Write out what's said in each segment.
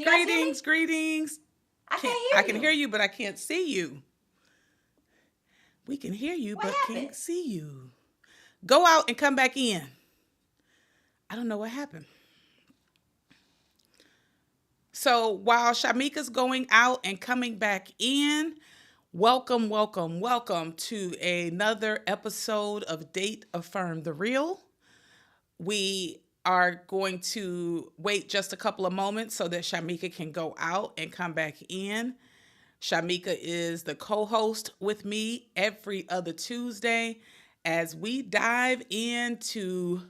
you guys hear me? greetings. I I can't can hear hear you. you, but I can't see you. We can hear you, What but can't happened? see you. Go out and come back in. I don't know what happened. So while Shamika's going out and coming back in, welcome to another episode of Date Affirm the Real. We are going to wait just a couple of moments so that Shamika can go out and come back in. Shamika is the co host with me every other Tuesday as we dive into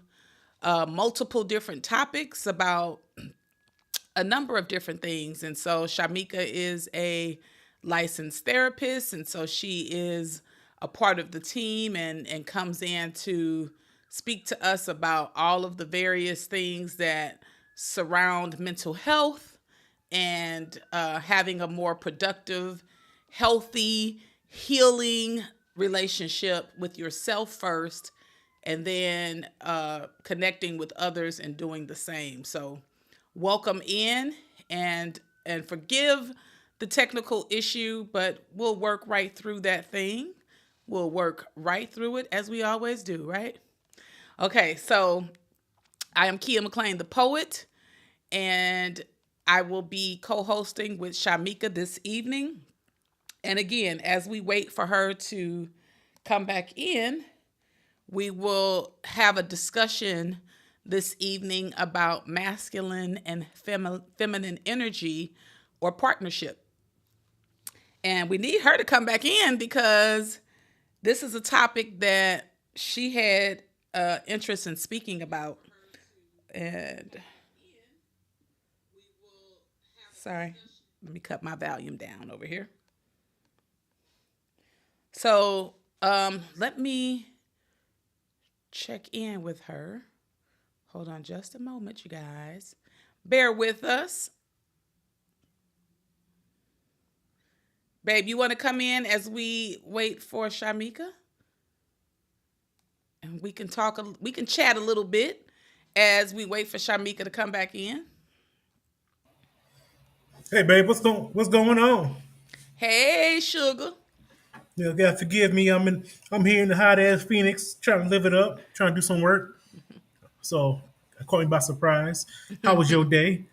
multiple different topics about a number of different things. And so Shamika is a licensed therapist, and so she is a part of the team and comes in to speak to us about all of the various things that surround mental health and having a more productive, healthy, healing relationship with yourself first, and then connecting with others and doing the same. So, welcome in and forgive the technical issue, but we'll work right through that thing. We'll work right through it as we always do, right? Okay, so I am Kia McLean, the poet, and I will be co hosting with Shamika this evening. And again, as we wait for her to come back in, we will have a discussion this evening about masculine and feminine energy or partnership. And we need her to come back in because this is a topic that she had interest in speaking about. And sorry, let me cut my volume down over here. So let me check in with her. Hold on just a moment, you guys. Bear with us. Babe, you want to come in as we wait for Shamika? And we can chat a little bit as we wait for Shamika to come back in. Hey, babe, what's going on? Hey, sugar. You gotta forgive me. I'm here in the hot ass Phoenix, trying to live it up, trying to do some work. So I caught me by surprise. How was your day?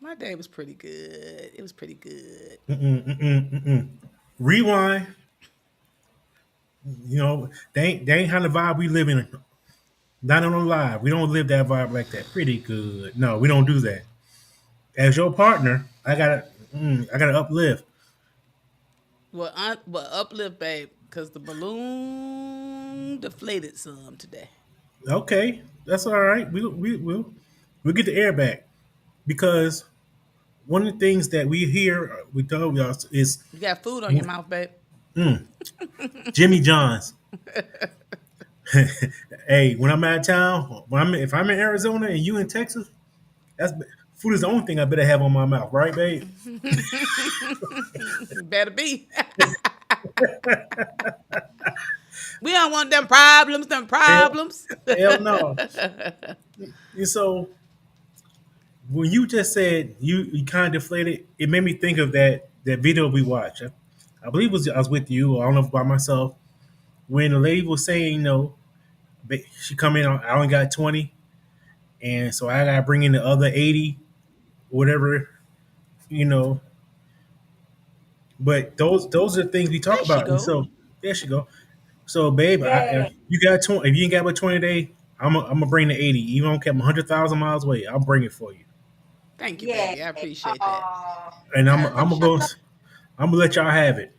My day was pretty good. It was pretty good. Rewind. They ain't how the vibe we live in. Not on the live. We don't live that vibe like that. Pretty good. No, we don't do that. As your partner, I gotta uplift. Well, uplift, babe, because the balloon deflated some today. Okay, that's all right. We'll get the air back because one of the things that we hear, we told y'all is You got food on your mouth, babe. Jimmy John's. Hey, when I'm out of town, if I'm in Arizona and you in Texas, that's food is the only thing I better have on my mouth, right, babe? Better be. We don't want them problems, them Hell, problems. hell no. And so when you just said you kind of deflated, it made me think of that video we watched. I believe I was with you. I don't know if by myself. When the lady was saying, she come in, I only got 20, and so I gotta bring in the other 80, whatever, you know. But those are the things we talk There she about, and go. so there she go. So, babe, Yeah. if you got 20, if you ain't got but 20 today, I'm gonna bring the 80. Even if I'm 100,000 miles away, I'll bring it for you, Thank you, Yeah. baby. I appreciate that. Oh, and I appreciate it. I'm gonna let y'all have it.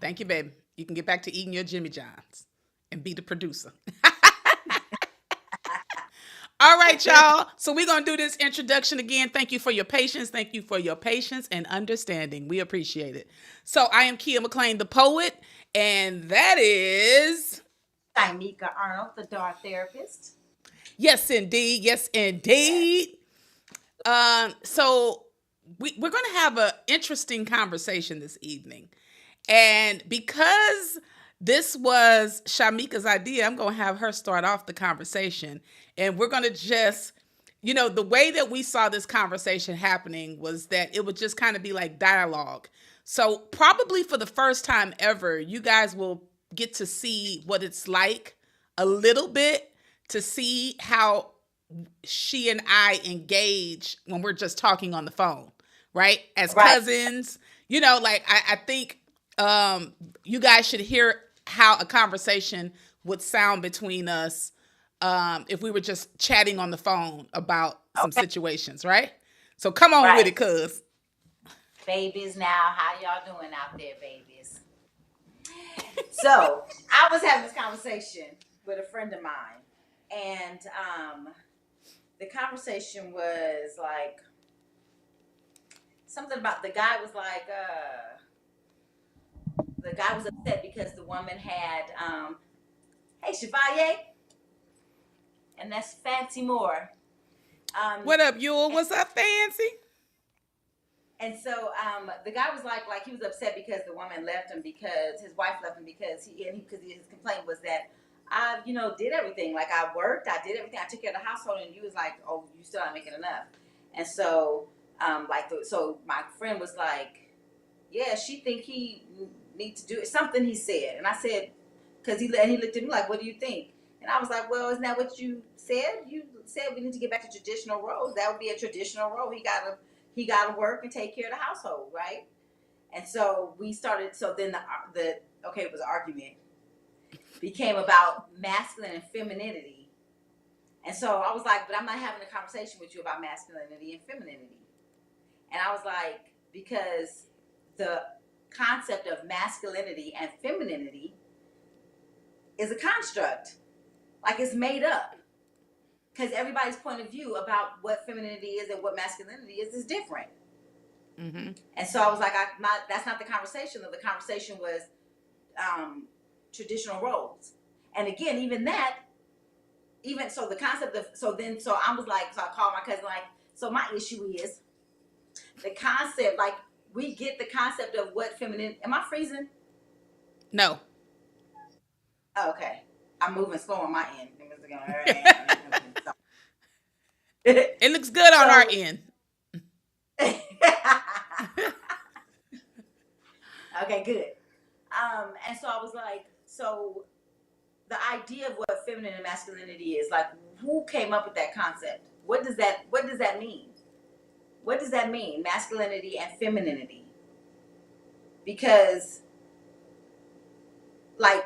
Thank you, baby. You can get back to eating your Jimmy Johns and be the producer. All right, y'all. So we're gonna do this introduction again. Thank you for your patience. Thank you for your patience and understanding. We appreciate it. So I am Kia McLean, the poet, and that is Shamika Arnold, the dart therapist. yes, indeed, yes, indeed. So we're gonna have an interesting conversation this evening, and because this was Shamika's idea, I'm gonna have her start off the conversation, and we're gonna just the way that we saw this conversation happening was that it would just kind of be like dialogue. So probably for the first time ever, you guys will get to see what it's like a little bit, to see how she and I engage when we're just talking on the phone, right? As Right. cousins, like I think you guys should hear how a conversation would sound between us if we were just chatting on the phone about some Okay. situations, right? So come on with Right. it, cuz. Babies now, how y'all doing out there, babies? So I was having this conversation with a friend of mine, and the conversation was like something about the guy was like, the guy was upset because the woman had, hey, Chevalier, and that's Fancy Moore. What up, Yule? What's up, Fancy? And so the guy was like he was upset because the woman left him, because his wife left him, because his complaint was that I, did everything. Like, I worked, I did everything, I took care of the household, and you was like, oh, you still not making enough. And so, so my friend was like, yeah, she think he needs to do it. Something he said, and I said, because he looked at me like, what do you think? And I was like, well, isn't that what you said? You said we need to get back to traditional roles. That would be a traditional role. He got to work and take care of the household, right? And so we started. So then it was an argument, became about masculine and femininity. And so I was like, but I'm not having a conversation with you about masculinity and femininity. And I was like, because the concept of masculinity and femininity is a construct. Like, it's made up. Because everybody's point of view about what femininity is and what masculinity is different. Mm-hmm. And so I was like, that's not the conversation. The conversation was traditional roles. And again, so the concept of, so I was like, so I called my cousin, like, so my issue is the concept, like, we get the concept of what feminine, am I freezing? No. Oh, okay. I'm moving slow on my end. It looks good on our end. Okay, good. And so I was like, so the idea of what feminine and masculinity is, like, who came up with that concept? What does that mean? What does that mean? Masculinity and femininity. Because, like,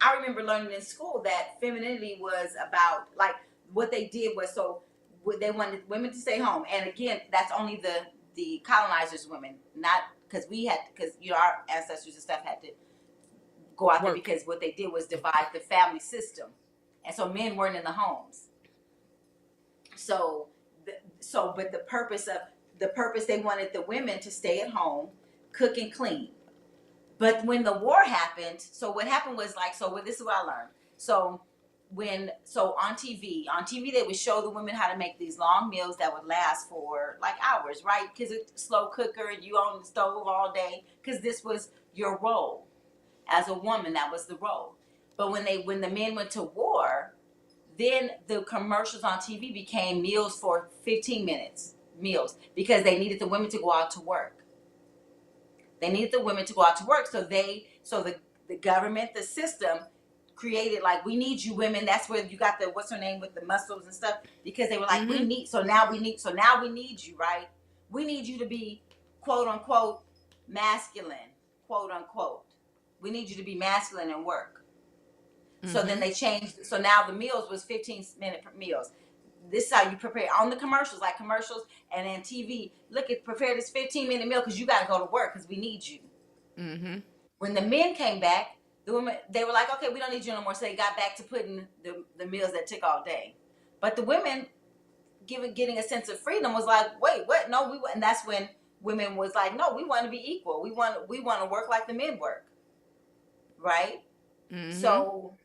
I remember learning in school that femininity was about, like, what they did was, so they wanted women to stay home. And again, that's only the colonizers' women, not because our ancestors and stuff had to go out there, because what they did was divide the family system. And so men weren't in the homes. But the purpose, they wanted the women to stay at home, cook and clean. But when the war happened, so what happened was, like, this is what I learned. So on TV they would show the women how to make these long meals that would last for like hours, right? Because it's slow cooker and you on the stove all day, because this was your role as a woman. That was the role. But when the men went to war, then the commercials on TV became meals for 15 minutes meals, because they needed the women to go out to work. So the government, the system created, like, we need you women. That's where you got the, what's her name, with the muscles and stuff, because they were like, Mm-hmm. now we need you, right? We need you to be quote unquote masculine, quote unquote. We need you to be masculine and work. Mm-hmm. So then they changed. So now the meals was 15-minute meals. This is how you prepare on the commercials, and then TV. Look, prepare this 15-minute meal because you got to go to work because we need you. Mm-hmm. When the men came back, the women, they were like, okay, we don't need you no more. So they got back to putting the meals that took all day. But the women, getting a sense of freedom, was like, wait, what? No, and that's when women was like, no, we want to be equal. We want to work like the men work, right? Mm-hmm. So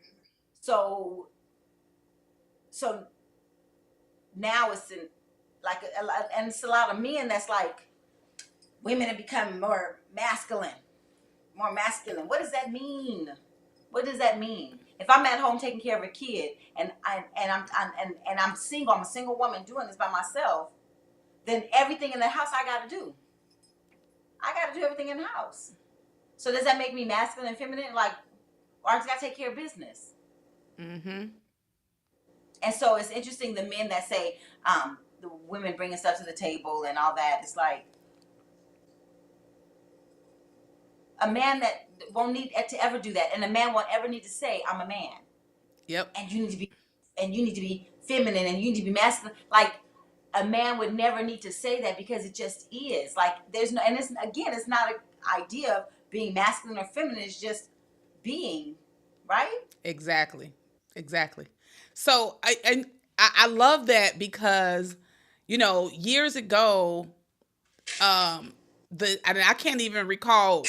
now it's and it's a lot of men that's like, women are becoming more masculine. What does that mean? If I'm at home taking care of a kid and I'm single, I'm a single woman doing this by myself, then everything in the house I got to do. I got to do everything in the house. So does that make me masculine and feminine? Like, or I just got to take care of business. Mm-hmm. And so it's interesting, the men that say the women bringing stuff to the table and all that. It's like a man that won't need to ever do that, and a man won't ever need to say, "I'm a man." Yep. And you need to be feminine, and you need to be masculine. Like, a man would never need to say that, because it just is. Like, there's no, and it's not an idea of being masculine or feminine. It's just being, right? Exactly. So I love that, because years ago, I can't even recall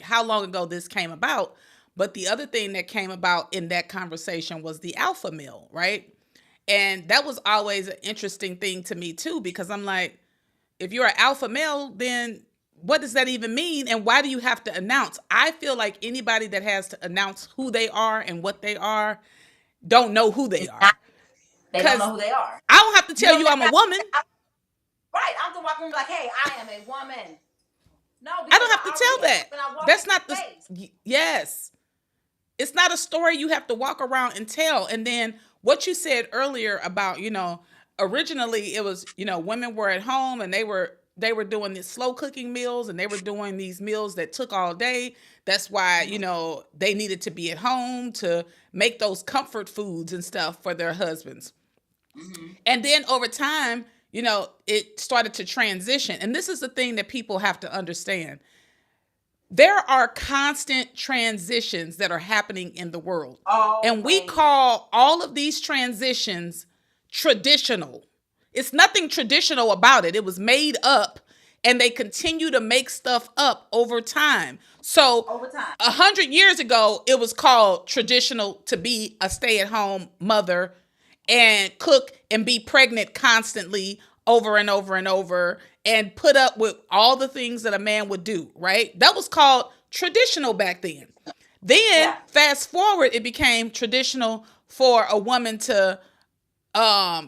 how long ago this came about, but the other thing that came about in that conversation was the alpha male, right? And that was always an interesting thing to me too, because I'm like, if you're an alpha male, then what does that even mean? And why do you have to announce? I feel like anybody that has to announce who they are and what they are don't know who they are. They don't know who they are. I don't have to tell you I'm a woman. Right. I'm going to walk around like, hey, I am a woman. No, I don't have to tell that. That's not the, yes. It's not a story you have to walk around and tell. And then what you said earlier about, originally it was, women were at home and they were doing these slow cooking meals, and they were doing these meals that took all day. That's why, they needed to be at home to make those comfort foods and stuff for their husbands. Mm-hmm. And then over time, it started to transition. And this is the thing that people have to understand. There are constant transitions that are happening in the world. And we call all of these transitions traditional. It's nothing traditional about it. It was made up, and they continue to make stuff up over time. So 100 years ago, it was called traditional to be a stay-at-home mother and cook and be pregnant constantly over and over and over and put up with all the things that a man would do, right? That was called traditional back then. Then fast forward, it became traditional for a woman to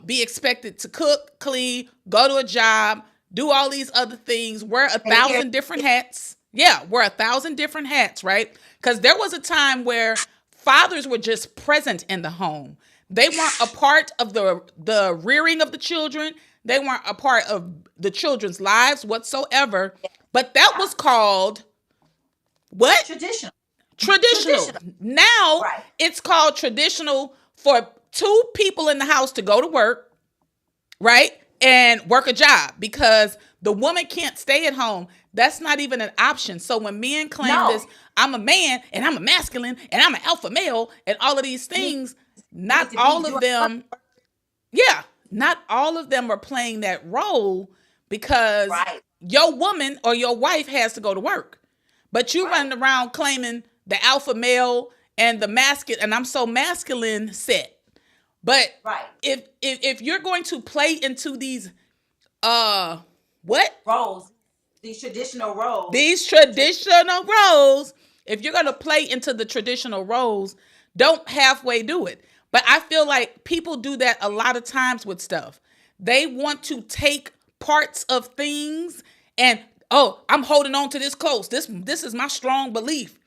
be expected to cook, clean, go to a job, do all these other things, wear 1,000 different hats. Yeah, wear 1,000 different hats, right? Because there was a time where fathers were just present in the home. They weren't a part of the rearing of the children. They weren't a part of the children's lives whatsoever. But that was called what? Traditional. Now it's called traditional for two people in the house to go to work, right? And work a job, because the woman can't stay at home. That's not even an option. So when men claim this, I'm a man and I'm a masculine and I'm an alpha male and all of these things, not all of them are playing that role, because your woman or your wife has to go to work. But you running around claiming the alpha male and the masculine, and I'm so masculine set. But if you're going to play into these roles, these traditional roles, if you're going to play into the traditional roles, don't halfway do it. But I feel like people do that a lot of times with stuff. They want to take parts of things and, I'm holding on to this close. This is my strong belief.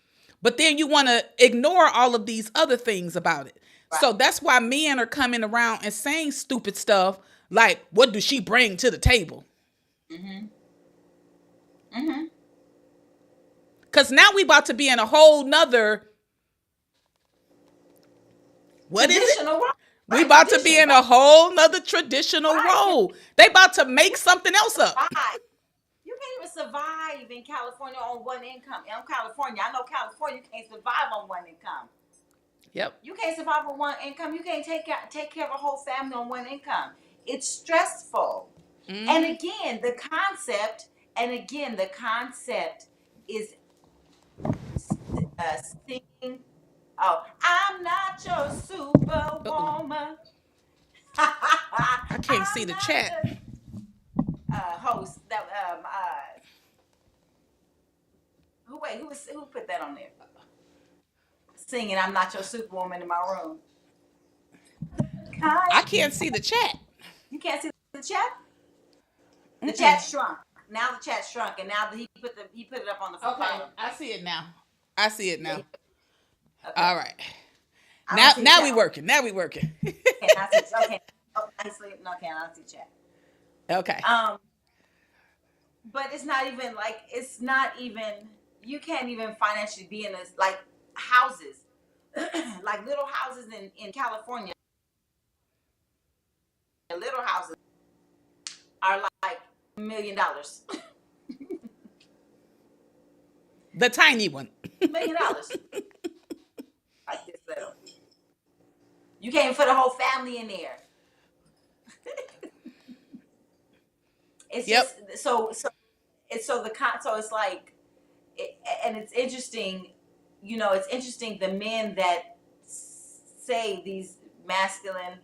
But then you want to ignore all of these other things about it. So that's why men are coming around and saying stupid stuff like, what does she bring to the table? Mm-hmm. Mm-hmm. Because now we about to be in a whole nother... What is it? Role. We about to be in a whole nother traditional role. They about to make something else up. You can't even survive in California on one income. In California, I know California, you can't survive on one income. Yep. You can't survive on one income. You can't take care of a whole family on one income. It's stressful. Mm-hmm. And again, the concept is singing. Oh, I'm not your superwoman. I can't see the chat. Host that who put that on there? singing "I'm Not Your Superwoman" in my room. I Kai, can't see the chat. you can't see the chat. The chat shrunk. Now the chat shrunk, and now he put it up on the Okay, bottom. I see it now. I see it Yeah, now. okay. All right. I Now, don't see the now chat. we working. Now we working. Okay, I see. Okay. Oh, nicely. No, okay, I don't see chat. Okay. But it's not even like you can't even financially be in this like houses, like little houses in California. Little houses are like $1 million. The tiny one. $1 million. Like this little. You can't even put a whole family in there. It's Yep. just it's like and it's interesting, it's interesting the men that say these masculine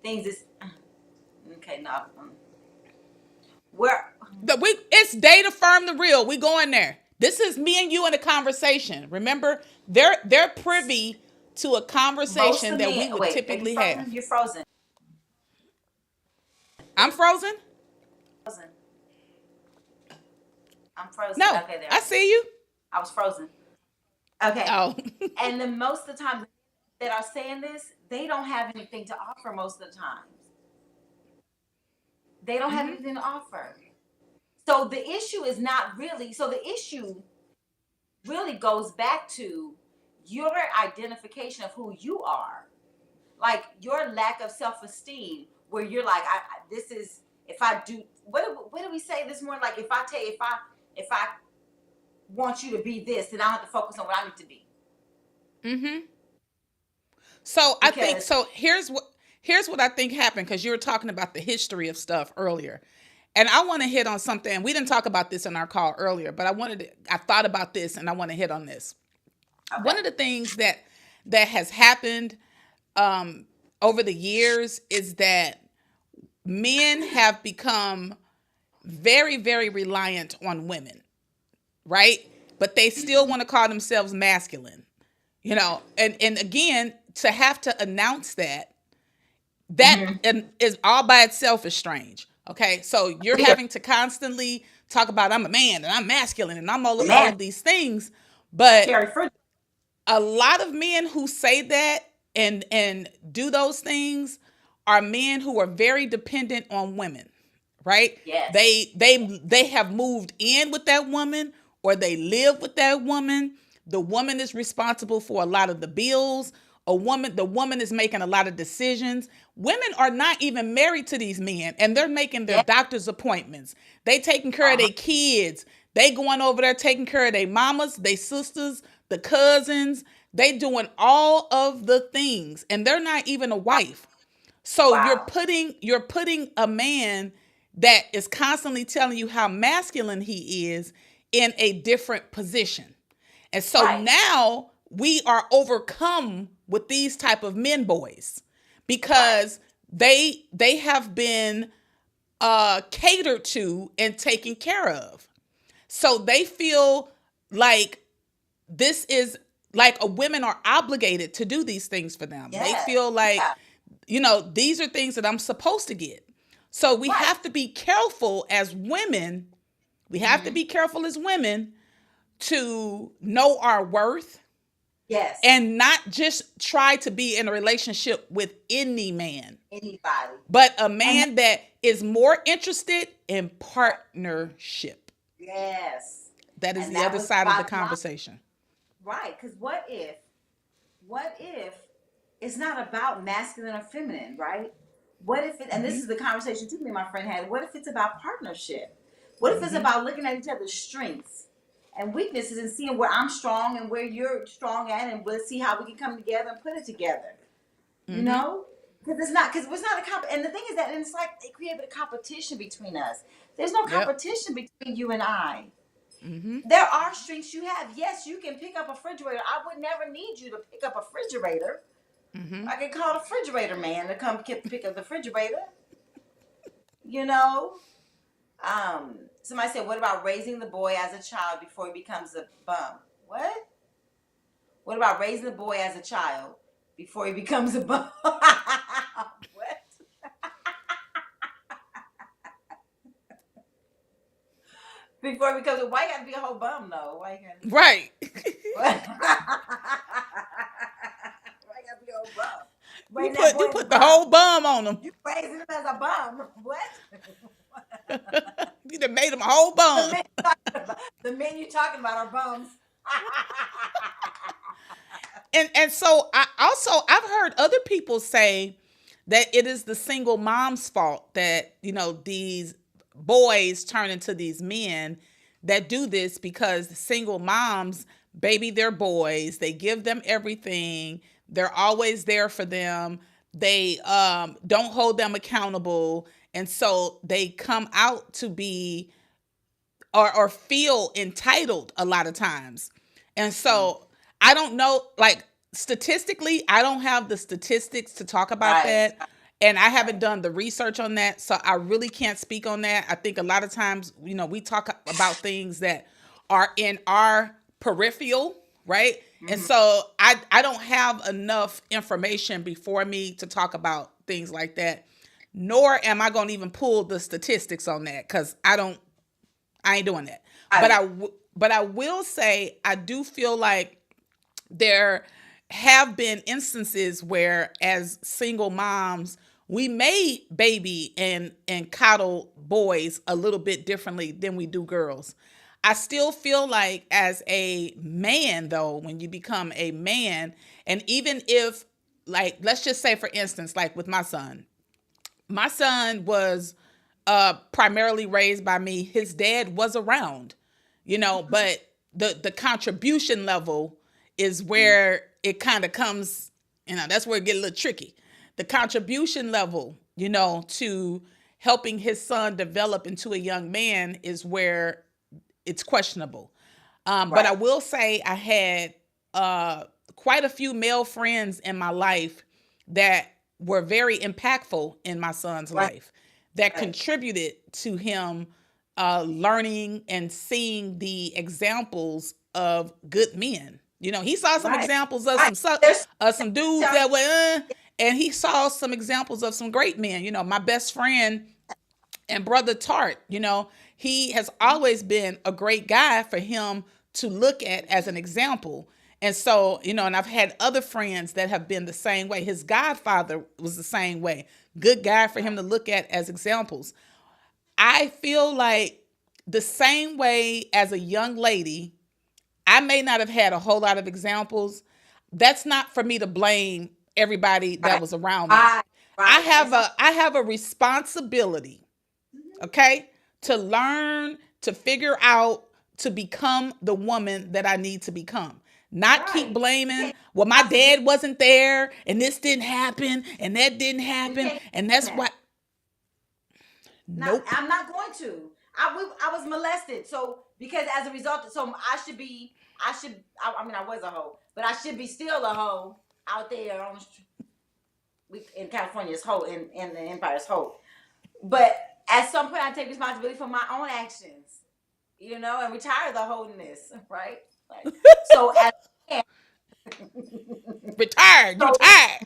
things is okay, no. Where It's Date Affirm the Real. We going there. This is me and you in a conversation. Remember, they're privy to a most conversation of that men we would wait, typically are you frozen? have. You're frozen. I'm frozen? Frozen. I'm frozen. No. Okay, there. I see you. I was frozen. Okay. Oh. And then most of the time that are saying this, they don't have anything to offer most of the times. They don't have anything to offer. So the issue is not really, so the issue really goes back to your identification of who you are. Like your lack of self-esteem, where you're like, this is, if I do, what did we say this morning? Like if I want you to be this, then I have to focus on what I need to be. Mm-hmm. So I think Because here's what I think happened, because you were talking about the history of stuff earlier. And I want to hit on something. We didn't talk about this in our call earlier, but I thought about this and I want to hit on this. okay. One of the things that has happened over the years is that men have become very, very reliant on women, right? But they still want to call themselves masculine, and again, to have to announce that is all by itself is strange. Okay, so you're having to constantly talk about I'm a man and I'm masculine and I'm all of these things, but a lot of men who say that and do those things are men who are very dependent on women, right? Yes. They have moved in with that woman, or they live with that woman. The woman is responsible for a lot of the bills. The woman is making a lot of decisions. Women are not even married to these men, and they're making their doctor's appointments. They taking care of their kids. They going over there taking care of their mamas, their sisters, the cousins. They doing all of the things, and they're not even a wife. So you're putting a man that is constantly telling you how masculine he is in a different position. And so now we are overcome with these type of men boys, because they have been catered to and taken care of. So they feel like this is like women are obligated to do these things for them. They feel like, these are things that I'm supposed to get. So we have to be careful as women. We have to be careful as women to know our worth. Yes. And not just try to be in a relationship with any man. Anybody. But a man that is more interested in partnership. Yes. That is the other side of the conversation. Right. Because what if it's not about masculine or feminine, right? What if and this is the conversation too me and my friend had, what if it's about partnership? What if it's about looking at each other's strengths and weaknesses and seeing where I'm strong and where you're strong at, and we'll see how we can come together and put it together. You know? Because it's not a and the thing is that it's like they created a competition between us. There's no competition between you and I. There are strengths you have. Yes, you can pick up a refrigerator. I would never need you to pick up a refrigerator. I can call the refrigerator man to come pick up the refrigerator. Somebody said, what about raising the boy as a child before he becomes a bum? What? What about raising a boy as a child before he becomes a bum? What? Before he becomes a, why you gotta be a whole bum though? Why you gotta, Right. what? Why you gotta be a whole bum? You Raising that put boy you as a put the bum. whole bum on him. You raising him as a bum. What? You done made him a whole The bum. men, talking about, the men you talking about are bums. And so I've heard other people say that it is the single mom's fault that, you know, these boys turn into these men that do this because single moms baby their boys, they give them everything, they're always there for them, they don't hold them accountable, and so they come out to be or feel entitled a lot of times. And so I don't know, like statistically, I don't have the statistics to talk about Right. that. And I haven't Right. done the research on that. So I really can't speak on that. I think a lot of times, you know, we talk about things that are in our peripheral, right? And Mhm. so I don't have enough information before me to talk about things like that. Nor am I going to even pull the statistics on that because I ain't doing that. But Right. but I will say I do feel like there have been instances where as single moms we may baby and coddle boys a little bit differently than we do girls. I still feel like as a man though, when you become a man, and even if, like, let's just say for instance, like with my son was primarily raised by me. His dad was around, you know, but the contribution level is where it kind of comes, you know, that's where it get a little tricky. The contribution level, you know, to helping his son develop into a young man is where it's questionable. But I Right. will say I had uh, quite a few male friends in my life that were very impactful in my son's Right. life, that Right. contributed to him learning and seeing the examples of good men. You know, he saw some Right. examples of Right. There's some dudes that were, and he saw some examples of some great men. You know, my best friend and brother Tart, you know, he has always been a great guy for him to look at as an example. And so, you know, and I've had other friends that have been the same way. His godfather was the same way. Good guy for him to look at as examples. I feel like the same way as a young lady, I may not have had a whole lot of examples. That's not for me to blame everybody that right. was around me. Right. Right. It's not. I have a responsibility, Mhm. okay, to learn, to figure out, to become the woman that I need to become. Not keep Right. You blaming, can't well, my possibly do. dad wasn't there, and this didn't happen, and that didn't You happen, can't keep and doing that's that. why. Not. Nope. I'm not going to. I was molested. So because as a result, so I should be. I should. I mean, I was a hoe, but I should be still a hoe out there on the street. In California's hoe in the Empire's hoe. But at some point, I take responsibility for my own actions, you know, and retire the wholeness, right? Like, so as a man, Retired. You so tired.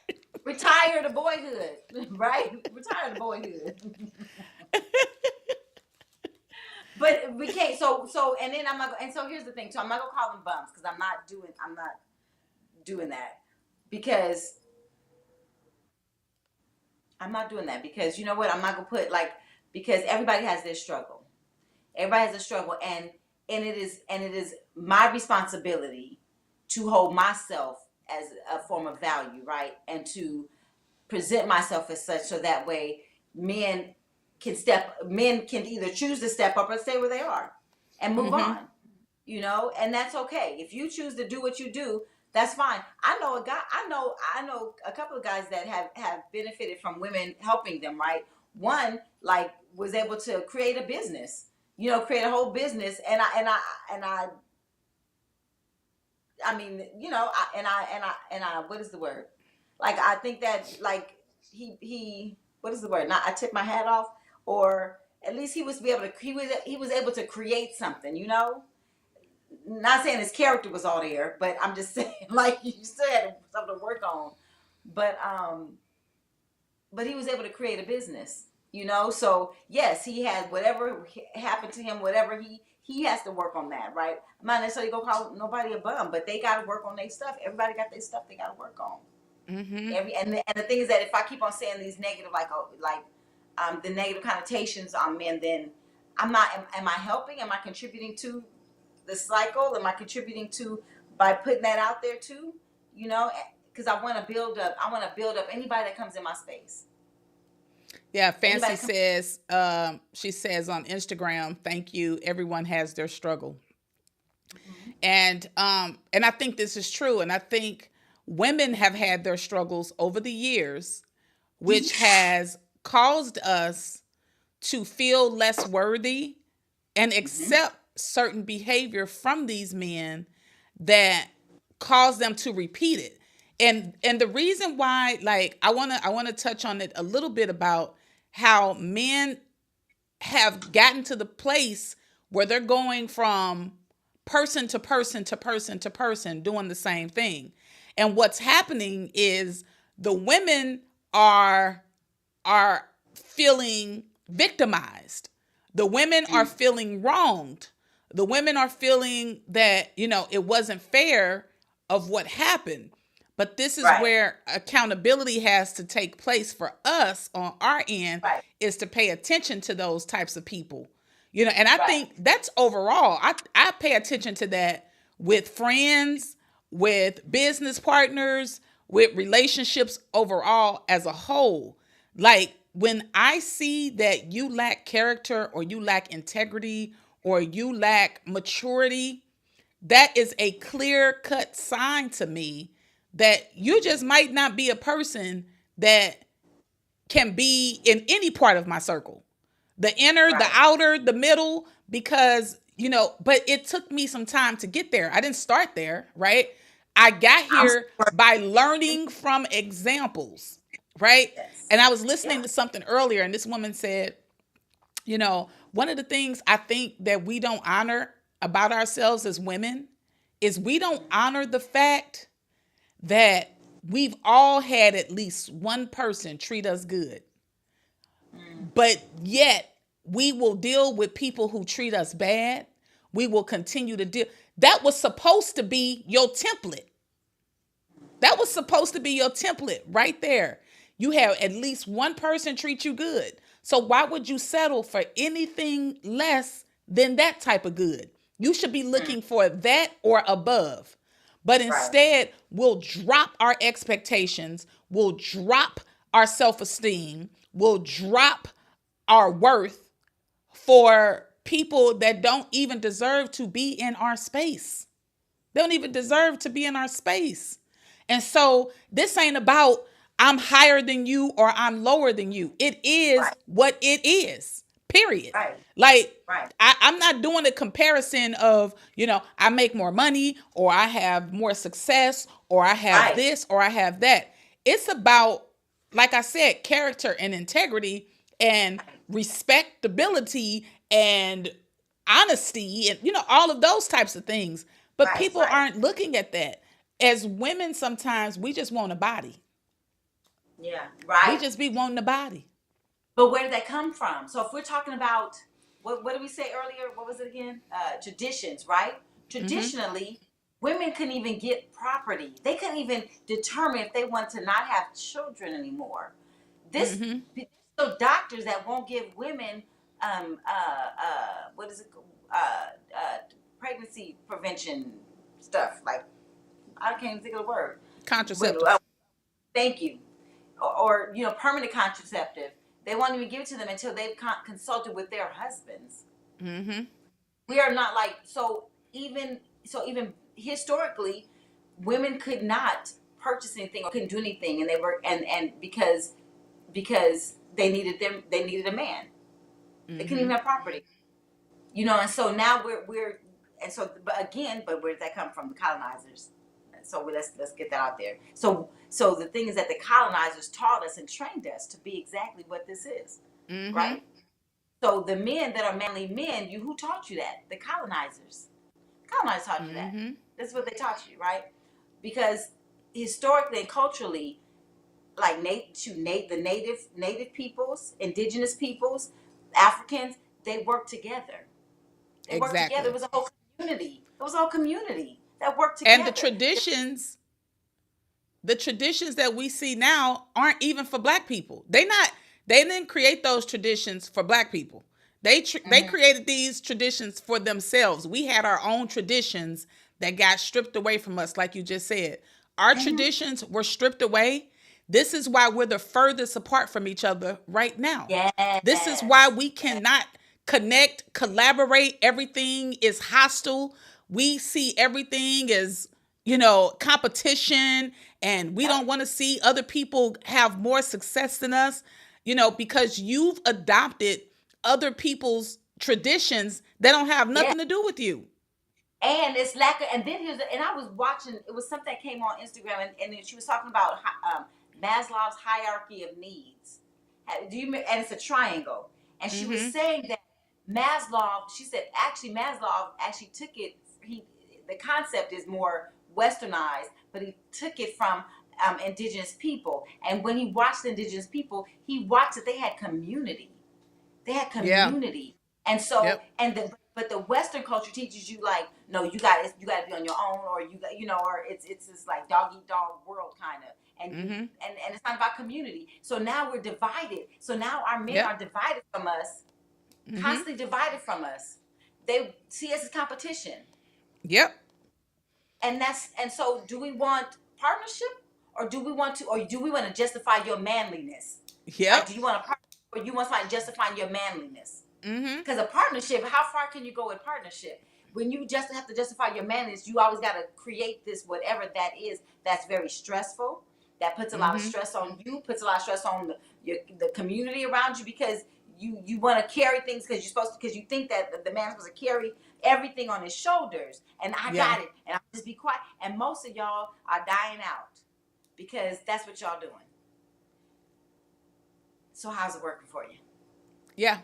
retire the boyhood, right? Retire the boyhood. But we can't. And then I'm not. And so here's the thing. So I'm not gonna call them bums because I'm not doing that because I'm not doing that because you know what? I'm not gonna put like because everybody has their struggle. Everybody has a struggle, and it is my responsibility to hold myself as a form of value, right? And to present myself as such, so that way men men can either choose to step up or stay where they are and move Mm-hmm. on, you know, and that's okay. If you choose to do what you do, that's fine. I know a guy. I know a couple of guys that have benefited from women helping them. Right, one like was able to create a business. You know, create a whole business, I mean, you know, what is the word? Like I think that like he what is the word? Not I tip my hat off, or at least he was able to he was able to create something. You know, not saying his character was all there, but I'm just saying, like, you still had something to work on. But but he was able to create a business, you know. So yes, he had whatever happened to him, whatever he has to work on that, right? I'm not necessarily gonna call nobody a bum, but they got to work on their stuff. Everybody got their stuff they got to work on. Mm-hmm. And the thing is that if I keep on saying these negative, the negative connotations on men, then I'm not. Am I helping? Am I contributing to the cycle? Am I contributing to by putting that out there too? You know, because I want to build up. I want to build up anybody that comes in my space. Yeah, Fancy Anybody says, she says on Instagram, thank you. Everyone has their struggle. And I think this is true. And I think women have had their struggles over the years, which has caused us to feel less worthy and accept certain behavior from these men that cause them to repeat it. And the reason why, like, I wanna touch on it a little bit about how men have gotten to the place where they're going from person to person to person to person doing the same thing. And what's happening is the women are are feeling victimized. The women are feeling wronged. The women are feeling that, it wasn't fair of what happened. But this is right, where accountability has to take place for us on our end, right, is to pay attention to those types of people. And I right, think that's overall. I pay attention to that with friends, with business partners, with relationships overall as a whole. Like, when I see that you lack character, or you lack integrity, or you lack maturity, that is a clear cut sign to me that you just might not be a person that can be in any part of my circle. The inner, the right. outer, the middle, because, but it took me some time to get there. I didn't start there, right? I got I'm here sorry. by learning from examples, right? Yes. And I was listening Yeah. to something earlier, and this woman said, one of the things I think that we don't honor about ourselves as women is we don't honor the fact that we've all had at least one person treat us good. But yet we will deal with people who treat us bad. We will continue to deal. That was supposed to be your template. That was supposed to be your template right there. You have at least one person treat you good. So why would you settle for anything less than that type of good? You should be looking for that or above. But Right. instead, we'll drop our expectations, we'll drop our self esteem, we'll drop our worth for people that don't even deserve to be in our space. They don't even deserve to be in our space. And so this ain't about I'm higher than you or I'm lower than you. It is Right. what it is, period. Right. Like, Right. I'm not doing a comparison of, I make more money, or I have more success, or I have Right. this, or I have that. It's about, like I said, character and integrity and respectability and honesty and, all of those types of things. But Right. people Right. aren't looking at that. As women, sometimes we just want a body. Yeah. We Right. just be wanting a body. But where did that come from? So if we're talking about what did we say earlier? What was it again? Traditions, right? Mm-hmm. Traditionally, women couldn't even get property. They couldn't even determine if they want to not have children anymore. This Mm-hmm. so doctors that won't give women what is it pregnancy prevention stuff, like I can't even think of the word. But, Contraceptive. thank you. Or permanent contraceptive. They won't even give it to them until they've consulted with their husbands. Mm-hmm. We are not like even historically, women could not purchase anything or couldn't do anything, and they were and because they needed a man. They couldn't Mm-hmm. even have property. And so now we're and so but where did that come from? The colonizers. So let's get that out there. So the thing is that the colonizers taught us and trained us to be exactly what this is, Mm-hmm. right? So the men that are manly men, who taught you that? The colonizers. Colonizers taught you that. That's what they taught you, right? Because historically and culturally, like the native peoples, indigenous peoples, Africans, they work together. They work together. Exactly. It was a whole community. It was a whole community that worked together. And the traditions that we see now aren't even for Black people. They didn't create those traditions for Black people. They created these traditions for themselves. We had our own traditions that got stripped away from us, like you just said. Our traditions were stripped away. This is why we're the furthest apart from each other right now. Yes. This is why we cannot connect, collaborate. Everything is hostile. We see everything as, competition, and we don't want to see other people have more success than us, because you've adopted other people's traditions that don't have nothing to do with you. And it's lack of, and then and I was watching, it was something that came on Instagram, and she was talking about Maslow's hierarchy of needs. And it's a triangle. And she was saying that she said, Maslow actually took it, the concept is more westernized, but he took it from indigenous people. And when he watched the indigenous people, he watched that they had community. They had community. Yeah. And so, but the Western culture teaches you, like, no, you got to be on your own, or or it's this like dog eat dog world kind of, and it's not about community. So now we're divided. So now our men are divided from us, constantly divided from us. They see us as competition. Yep. And so do we want partnership, or do we want to justify your manliness? Yeah. Like, do you want a partnership, or you want somebody justifying your manliness? Because a partnership, how far can you go in partnership? When you just have to justify your manliness, you always got to create this whatever that is. That's very stressful. That puts a lot of stress on you. Puts a lot of stress on the community around you, because you want to carry things because you think that the man's supposed to carry everything on his shoulders. And I got it, and I'll just be quiet. And most of y'all are dying out because that's what y'all doing. So how's it working for you? Yeah.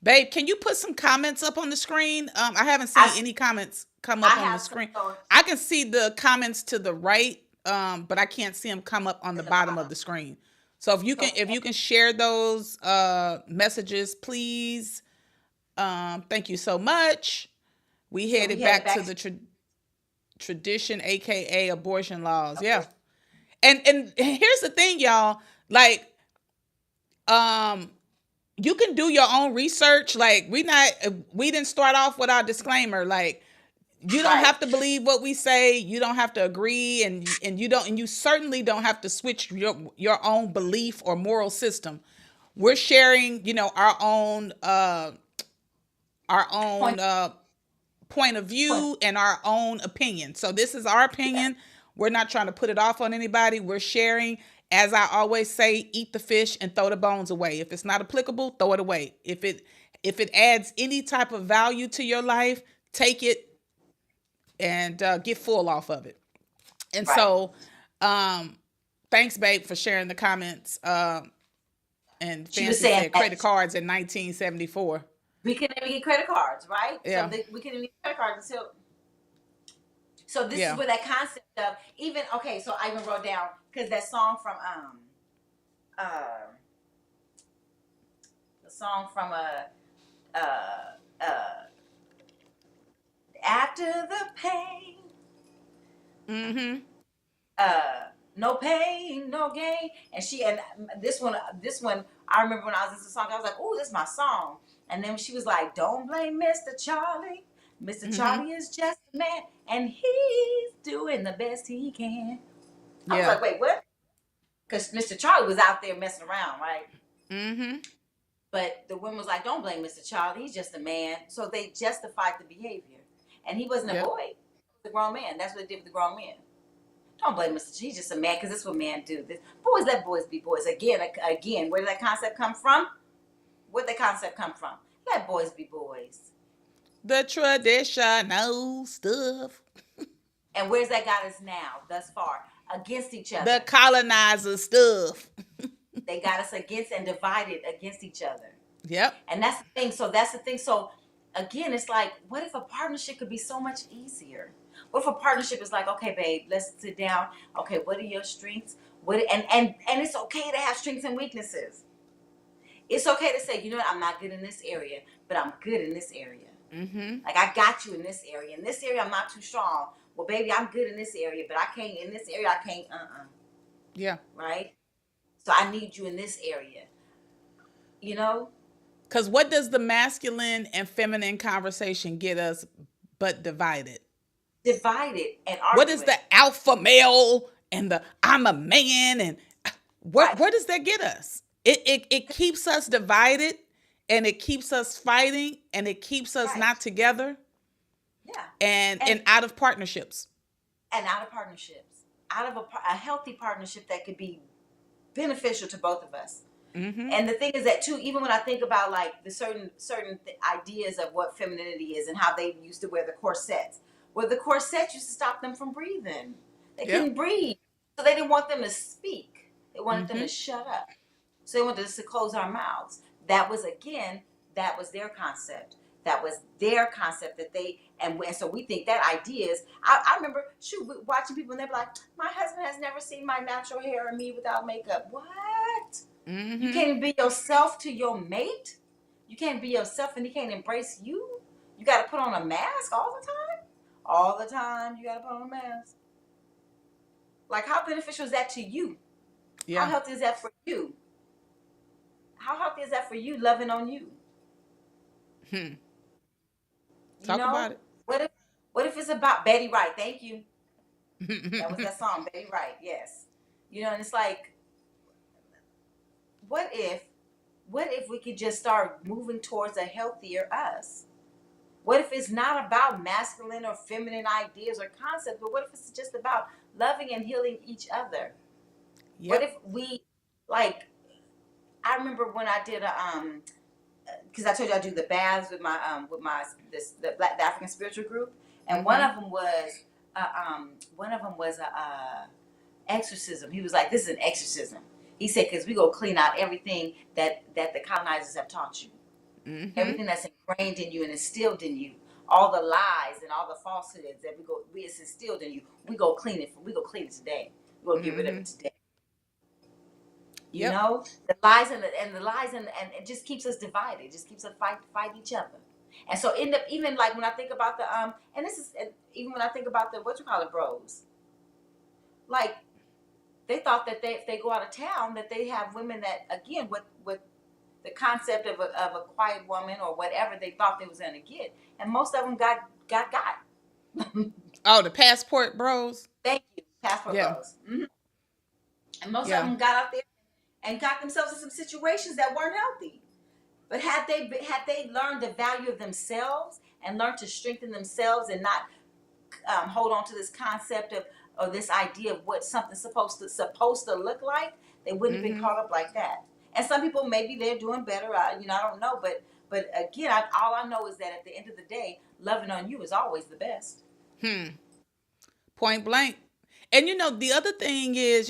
Babe, can you put some comments up on the screen? I haven't seen any comments come up on the screen. I can see the comments to the right, but I can't see them come up on the bottom of the screen. So if you can share those messages, please. Thank you so much. We headed back to the tradition, aka abortion laws. Yeah. And here's the thing, y'all. Like, you can do your own research. Like, we didn't start off with our disclaimer. Like, you don't have to believe what we say. You don't have to agree, and you certainly don't have to switch your own belief or moral system. We're sharing, our own point of view and our own opinion. So this is our opinion. We're not trying to put it off on anybody. We're sharing. As I always say, eat the fish and throw the bones away. If it's not applicable, throw it away. If it adds any type of value to your life, take it and get full off of it. And so, thanks, babe, for sharing the comments. And Fancy said credit cards in 1974. We couldn't even get credit cards, right? Yeah. So we couldn't even get credit cards until. So this is where that concept of so I even wrote down, because that song from After the Pain. No pain, no gain. And this one I remember when I was listening to the song, I was like, oh, this is my song. And then she was like, don't blame Mr. Charlie. Mr. Charlie is just a man, and he's doing the best he can. I was like, wait, what? Because Mr. Charlie was out there messing around, right? But the woman was like, don't blame Mr. Charlie. He's just a man. So they justified the behavior. And he wasn't a boy. He was a grown man. That's what they did with the grown men. Don't blame Mr. He's just a man, because this is what men do. Boys, let boys be boys. Again, where did that concept come from? Where'd that concept come from? Let boys be boys. The traditional stuff. And where's that got us now, thus far? Against each other. The colonizer stuff. They got us against and divided against each other. Yep. And that's the thing. So again, it's like, what if a partnership could be so much easier? What if a partnership is like, okay, babe, let's sit down. Okay, what are your strengths? What and it's okay to have strengths and weaknesses. It's okay to say, you know what, I'm not good in this area, but I'm good in this area. Mm-hmm. Like, I got you in this area. In this area, I'm not too strong. Well, baby, I'm good in this area, but I can't in this area. I can't. Yeah. Right. So I need you in this area. You know, Because what does the masculine and feminine conversation get us but divided? divided and What is arguing. the alpha male and the I'm a man and Right. where does that get us? It keeps us divided and it keeps us fighting and it keeps us Right. not together Yeah. and out of partnerships. And out of partnerships, out of a healthy partnership that could be beneficial to both of us. Mm-hmm. And the thing is that too, even when I think about like the certain ideas of what femininity is and how they used to wear the corsets, well, the corsets used to stop them from breathing. They couldn't breathe, so they didn't want them to speak. They wanted them to shut up. So they wanted us to close our mouths. That was their concept. That was their concept that they and so we think that idea is. I remember watching people and they're like, my husband has never seen my natural hair or me without makeup. What? Mm-hmm. You can't be yourself to your mate. You can't be yourself and he can't embrace you. You got to put on a mask all the time. All the time you got to put on a mask. Like, how beneficial is that to you? Yeah. How healthy is that for you? How healthy is that for you, loving on you? Talk about it. What if it's about Betty Wright? Thank you. That was that song, Betty Wright. Yes. And it's like, what if we could just start moving towards a healthier us? What if it's not about masculine or feminine ideas or concepts, but what if it's just about loving and healing each other? Yep. What if we, like, I remember when I did because I told you I do the baths with the African spiritual group, and one of them was exorcism. He was like, "This is an exorcism." He said, "Because we go clean out everything that the colonizers have taught you, everything that's ingrained in you and instilled in you, all the lies and all the falsehoods that it's instilled in you. We go clean it. We go clean it today. We go get rid of it today." You know, the lies and it just keeps us divided. It just keeps us fight each other. And so even like when I think about the even when I think about the bros, like they thought that if they go out of town that they have women that, again, with the concept of a quiet woman or whatever they thought they was gonna get, and most of them got. Oh, the passport bros. Thank you, passport bros. Mm-hmm. And most of them got out there and got themselves in some situations that weren't healthy. But had they learned the value of themselves and learned to strengthen themselves and not hold on to this concept of this idea of what something's supposed to look like, they wouldn't have been caught up like that. And some people, maybe they're doing better. I don't know. But again, all I know is that at the end of the day, loving on you is always the best. Point blank. And the other thing is,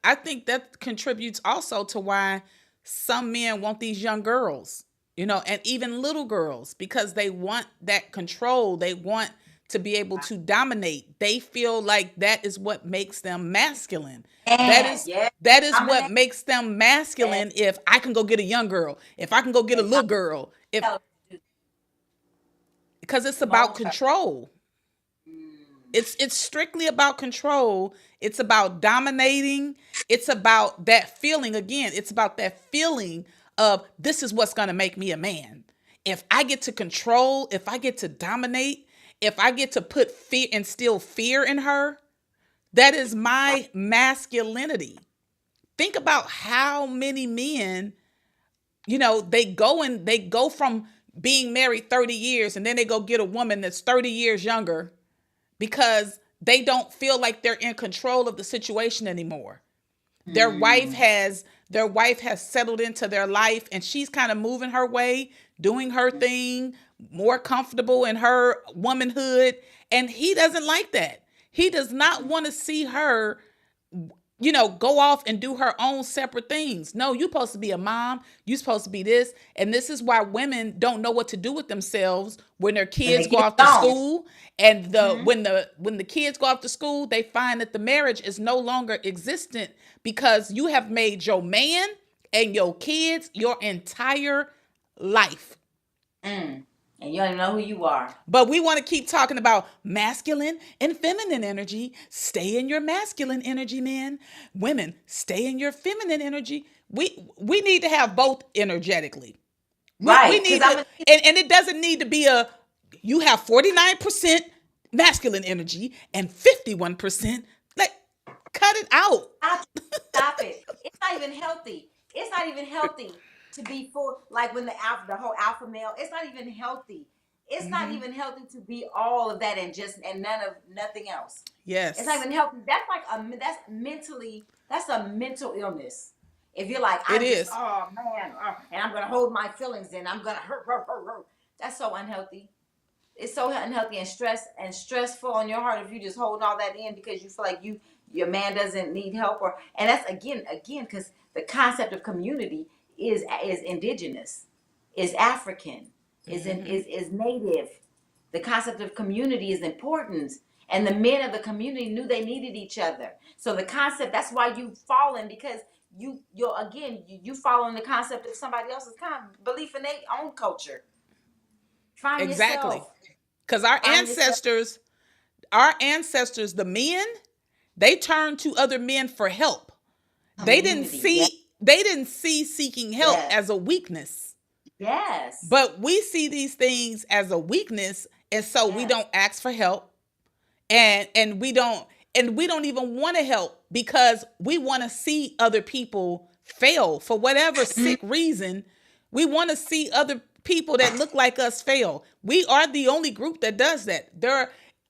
I think that contributes also to why some men want these young girls, and even little girls, because they want that control. They want to be able to dominate. They feel like that is what makes them masculine. That is what makes them masculine. If I can go get a young girl, if I can go get a little girl, because it's about control. It's strictly about control. It's about dominating. It's about that feeling. Again, it's about that feeling of, this is what's going to make me a man. If I get to control, if I get to dominate, if I get to put fear, instill fear in her, that is my masculinity. Think about how many men, they go from being married 30 years and then they go get a woman that's 30 years younger, because they don't feel like they're in control of the situation anymore. Their wife has settled into their life and she's kind of moving her way, doing her thing, more comfortable in her womanhood. And he doesn't like that. He does not want to see her go off and do her own separate things. No, you're supposed to be a mom. You're supposed to be this. And this is why women don't know what to do with themselves when their And they kids go get off to gone. school. And Mm-hmm. when the kids go off to school, they find that the marriage is no longer existent because you have made your man and your kids your entire life. And you don't even know who you are. But we want to keep talking about masculine and feminine energy. Stay in your masculine energy, men. Women, stay in your feminine energy. We need to have both energetically. We Right. need Because to, and it doesn't need to be you have 49% masculine energy and 51%. Like, cut it out. Stop it. It's not even healthy. It's not even healthy to be full, like when the whole alpha male. It's not even healthy. It's not even healthy to be all of that and nothing else. Yes. It's not even healthy. That's like that's a mental illness. If you're like, oh man, and I'm gonna hold my feelings and I'm gonna hurt. That's so unhealthy. It's so unhealthy and stressful on your heart if you just hold all that in because you feel like your man doesn't need help, and that's again because the concept of community is indigenous, is African, is native. The concept of community is important, and the men of the community knew they needed each other. So the concept, that's why you've fallen, because you follow in the concept of somebody else's belief in their own culture. Find Exactly. yourself. Because our ancestors, the men, they turned to other men for help. They didn't see seeking help as a weakness. Yes. But we see these things as a weakness, and so we don't ask for help. And we don't even want to help because we want to see other people fail for whatever sick reason. We want to see other people that look like us fail. We are the only group that does that.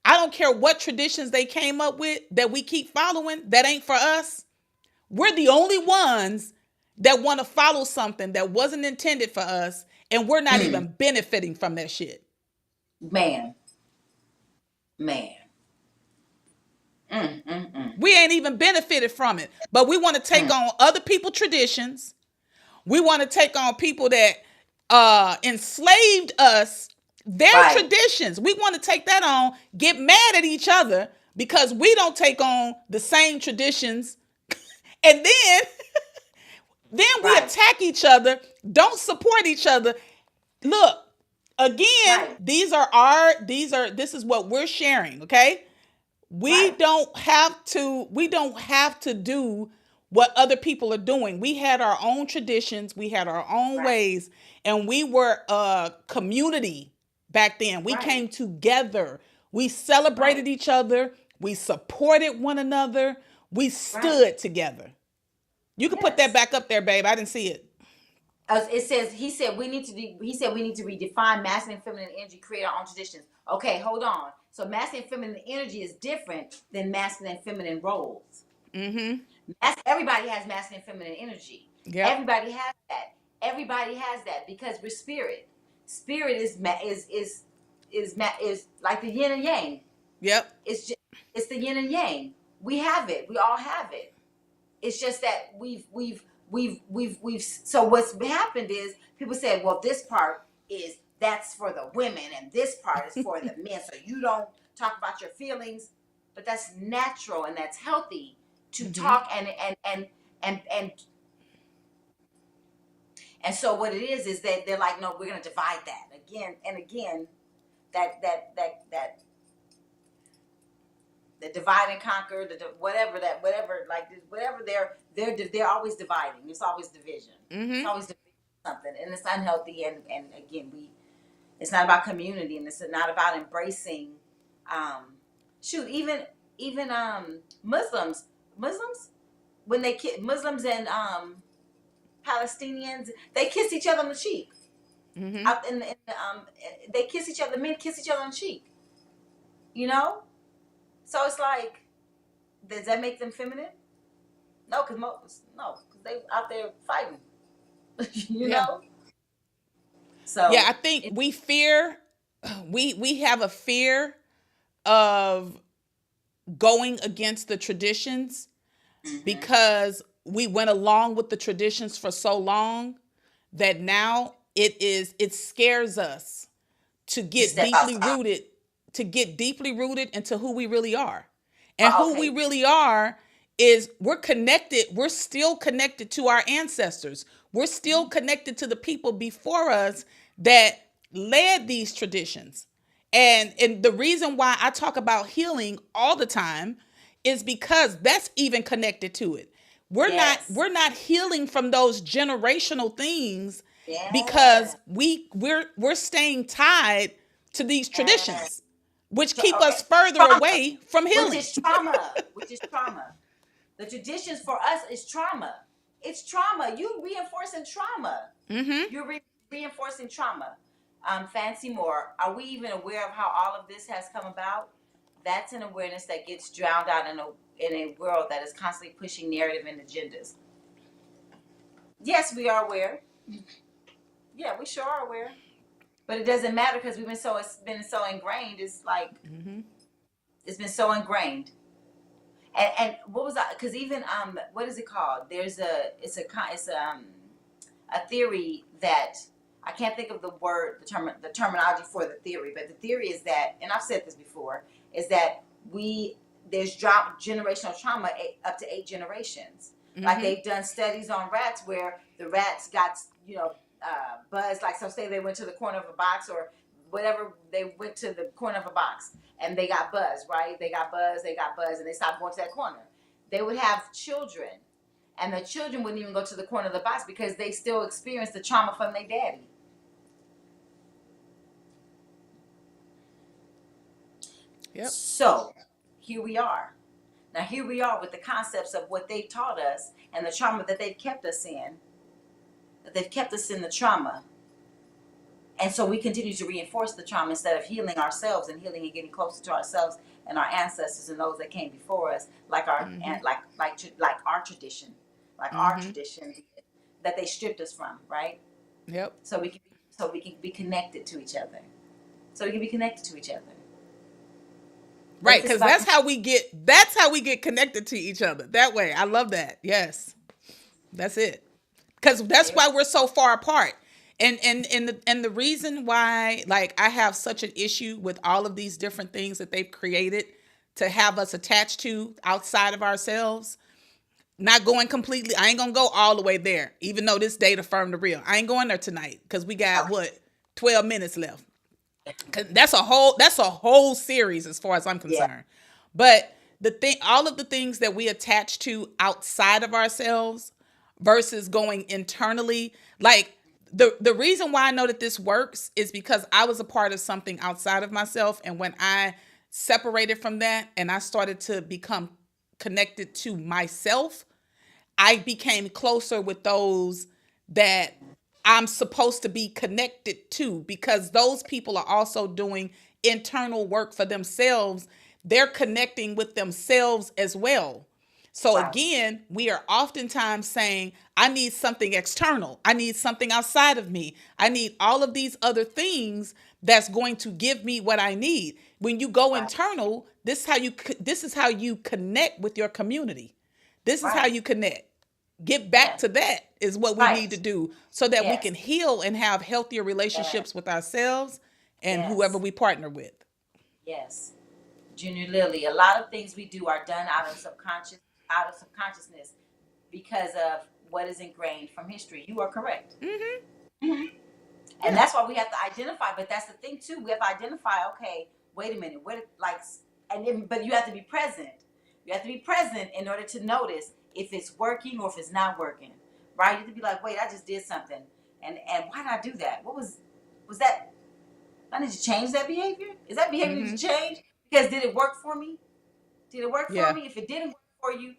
I don't care what traditions they came up with that we keep following, that ain't for us. We're the only ones that want to follow something that wasn't intended for us, and we're not even benefiting from that shit. Man. We ain't even benefited from it, but we want to take on other people's traditions. We want to take on people that enslaved us, their traditions. We want to take that on, get mad at each other because we don't take on the same traditions. And then we attack each other, don't support each other. Look, again, this is what we're sharing, okay? We don't have to do what other people are doing. We had our own traditions, we had our own ways, and we were a community back then. We came together. We celebrated each other. We supported one another. We stood together. You can put that back up there, babe. I didn't see it. It says he said we need to redefine masculine and feminine energy, create our own traditions. Okay, hold on. So masculine and feminine energy is different than masculine and feminine roles. Everybody has masculine and feminine energy. Yep. Everybody has that. Everybody has that because we're spirit. Spirit is like the yin and yang. Yep. It's the yin and yang. We have it. We all have it. It's just that we've so what's happened is people said, well, this part that's for the women and this part is for the men. So you don't talk about your feelings, but that's natural and that's healthy to talk and so what it is that they're like, no, we're going to divide that again and again, that the divide and conquer, whatever they're always dividing. It's always division. It's always division something, and it's unhealthy. And again, it's not about community, and it's not about embracing. Even Muslims when Muslims and Palestinians, they kiss each other on the cheek. Out they kiss each other. Men kiss each other on the cheek. You know. So it's like, does that make them feminine? No, because they out there fighting. you know. So yeah, I think we have a fear of going against the traditions Mm-hmm. because we went along with the traditions for so long that now it scares us to To get step deeply outside. rooted into who we really are. And who we Okay. really are is we're still connected to our ancestors. We're still connected to the people before us that led these traditions. And the reason why I talk about healing all the time is because that's even connected to it. We're not Yes. we're not healing from those generational things because Yeah. we're staying tied to these Yeah. traditions, which So, keep us okay. further Trauma, away from which healing. is trauma, which is trauma. The traditions for us is trauma. It's trauma. You reinforcing trauma. Mm-hmm. You're reinforcing trauma. Fancy more. Are we even aware of how all of this has come about? That's an awareness that gets drowned out in a world that is constantly pushing narrative and agendas. Yes, we are aware. Yeah, we sure are aware. But it doesn't matter because it's been so ingrained. It's like Mm-hmm. it's been so ingrained. And what was that? Because even what is it called? It's a theory that I can't think of the terminology for the theory, but the theory is that, and I've said this before, is that there's generational trauma up to 8 generations. Like Mm-hmm. they've done studies on rats where the rats got buzzed. Like, so say they went to the corner of a box or whatever, they went to the corner of a box and they got buzzed, right? They got buzzed, and they stopped going to that corner. They would have children, and the children wouldn't even go to the corner of the box because they still experience the trauma from their daddy. Yep. So here we are. Now here we are with the concepts of what they've taught us and the trauma that they've kept us in. That they've kept us in the trauma. And so we continue to reinforce the trauma instead of healing ourselves and healing and getting closer to ourselves and our ancestors and those that came before us, like Mm-hmm. our tradition, Mm-hmm. that they stripped us from, right? Yep. So we can be connected to each other. So we can be connected to each other. But Right, if it's because about that's how we get connected to each other. That way. I love that. Yes. That's it. Because that's why we're so far apart. And the reason why, like, I have such an issue with all of these different things that they've created to have us attached to outside of ourselves, not going completely, I ain't gonna go all the way there, even though this date affirmed the real. I ain't going there tonight because we got okay, 12 minutes left. 'Cause that's a whole series as far as I'm yeah, concerned. But all of the things that we attach to outside of ourselves versus going internally, like the reason why I know that this works is because I was a part of something outside of myself, and when I separated from that and I started to become connected to myself, I became closer with those that I'm supposed to be connected to, because those people are also doing internal work for themselves. They're connecting with themselves as well. So right, again, we are oftentimes saying, I need something external. I need something outside of me. I need all of these other things that's going to give me what I need. When you go right, internal, this is how you connect with your community. This is how right, you connect. Get back yes, to that is what we need to right, do so that we yes, can heal and have healthier yes, relationships with ourselves and whoever yes, we partner with. yes. Junior Lily, a lot of things we do are done out of subconsciousness because of what is ingrained from history. You are correct. Mm-hmm. Hmm. And Yeah. that's why we have to identify. But that's the thing too. We have to identify. Okay, wait a minute. But you have to be present. You have to be present in order to notice if it's working or if it's not working. Right? You have to be like, wait, I just did something, and why did I do that? Was that? I need to change that behavior. Is that behavior need Mm-hmm. to change? Because did it work for me? Did it work for Yeah. me? If it didn't work for you,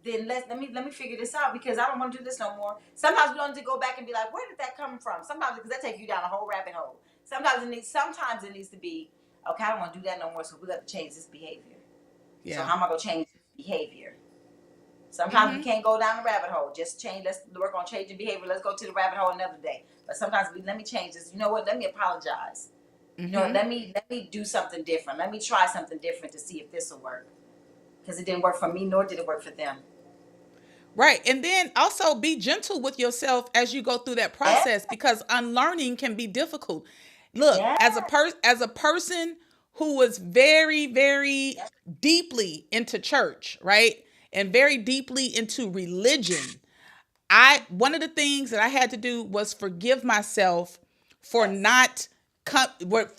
then let me figure this out because I don't want to do this no more. Sometimes we don't need to go back and be like, where did that come from? Sometimes because that takes you down a whole rabbit hole. Sometimes it needs to be, okay, I don't want to do that no more, so we got to change this behavior. So Yeah. how am I gonna change this behavior? Sometimes we Mm-hmm. can't go down the rabbit hole. Just change. Let's work on changing behavior. Let's go to the rabbit hole another day. But sometimes let me change this. You know what? Let me apologize. You know, Mm-hmm. let me do something different. Let me try something different to see if this will work. Because it didn't work for me, nor did it work for them. Right. And then also be gentle with yourself as you go through that Yeah, process because unlearning can be difficult. Look, yeah, as a person who was very, very yeah. deeply into church, right? And very deeply into religion, I one of the things that I had to do was forgive myself for Yes,